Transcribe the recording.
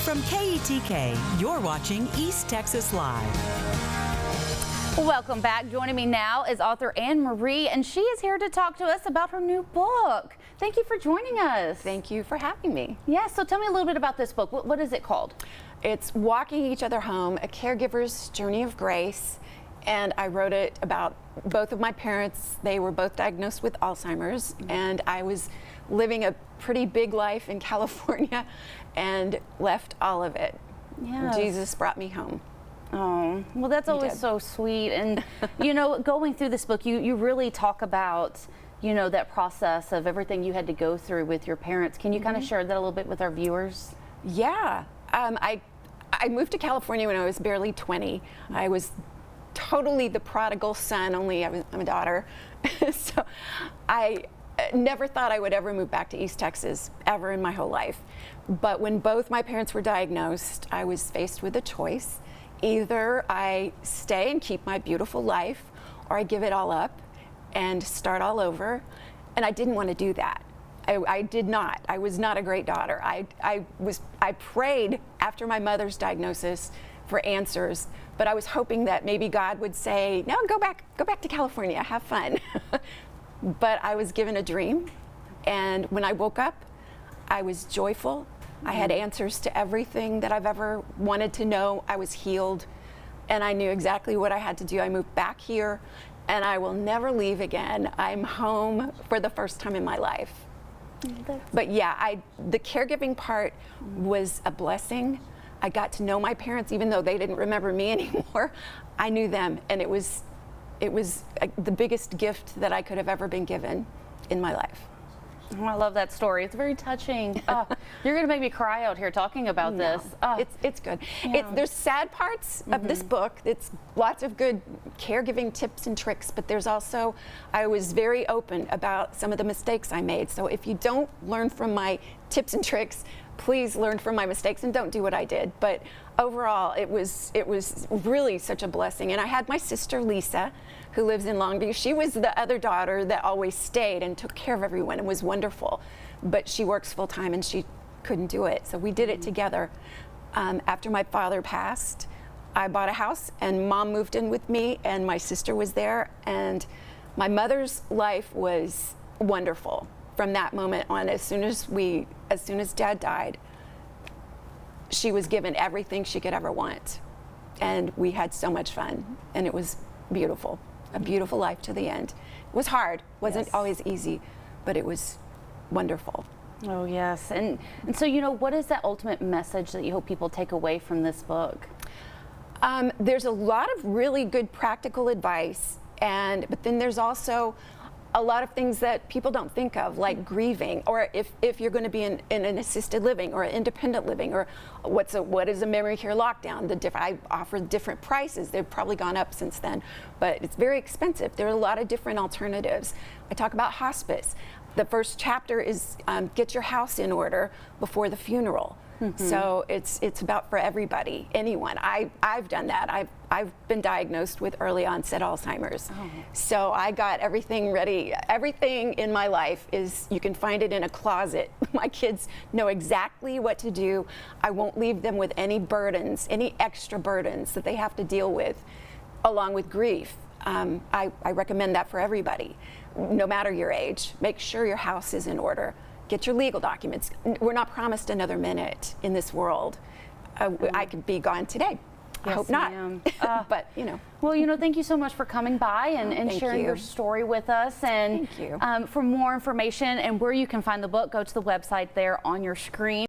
From KETK, you're watching East Texas Live. Welcome back. Joining me now is author Anne Marie, and she is here to talk to us about her new book. Thank you for joining us. Thank you for having me. Yes, so tell me a little bit about this book. What is it called? It's Walking Each Other Home, A Caregiver's Journey of Grace. And I wrote it about both of my parents. They were both diagnosed with Alzheimer's, and I was living a pretty big life in California and left all of it. Yes. Jesus brought me home. Oh, well, that's always so sweet. And, you know, going through this book, you really talk about, you know, that process of everything you had to go through with your parents. Can you kind of share that a little bit with our viewers? Yeah. I moved to California when I was barely 20. I was totally the prodigal son, only I'm a daughter. So I never thought I would ever move back to East Texas, ever in my whole life. But when both my parents were diagnosed, I was faced with a choice. Either I stay and keep my beautiful life, or I give it all up and start all over. And I didn't want to do that. I did not. I was not a great daughter. I prayed after my mother's diagnosis for answers, but I was hoping that maybe God would say, no, go back to California, have fun. But I was given a dream, and when I woke up, I was joyful. I had answers to everything that I've ever wanted to know. I was healed, and I knew exactly what I had to do. I moved back here, and I will never leave again. I'm home for the first time in my life. But yeah, the caregiving part was a blessing. I got to know my parents, even though they didn't remember me anymore. I knew them, and it was the biggest gift that I could have ever been given in my life. Oh, I love that story. It's very touching. You're going to make me cry out here talking about this. It's good. Yeah. There's sad parts of this book. It's lots of good caregiving tips and tricks, but there's also, I was very open about some of the mistakes I made. So if you don't learn from my tips and tricks, please learn from my mistakes and don't do what I did. But overall, it was really such a blessing. And I had my sister Lisa, who lives in Longview. She was the other daughter that always stayed and took care of everyone and was wonderful. But she works full time and she couldn't do it. So we did it together. After my father passed, I bought a house and Mom moved in with me and my sister was there. And my mother's life was wonderful from that moment on. As soon as Dad died, she was given everything she could ever want. And we had so much fun, and it was beautiful. A beautiful life to the end. It was hard, wasn't always easy, but it was wonderful. Oh yes, and so, you know, what is that ultimate message that you hope people take away from this book? There's a lot of really good practical advice, but then there's also a lot of things that people don't think of, like grieving, or if you're going to be in an assisted living or independent living, or what is a memory care lockdown. I offer different prices. They've probably gone up since then, but it's very expensive. There are a lot of different alternatives. I talk about hospice. The first chapter is get your house in order before the funeral. So it's about for everybody, anyone. I've done that. I've been diagnosed with early onset Alzheimer's. So I got everything ready. Everything in my life you can find it in a closet. My kids know exactly what to do. I won't leave them with any burdens, any extra burdens that they have to deal with, along with grief. I recommend that for everybody, no matter your age. Make sure your house is in order. Get your legal documents. We're not promised another minute in this world. I could be gone today. I hope not. But, you know. Well, you know, thank you so much for coming by and sharing your story with us. And thank you. For more information and where you can find the book, go to the website there on your screen.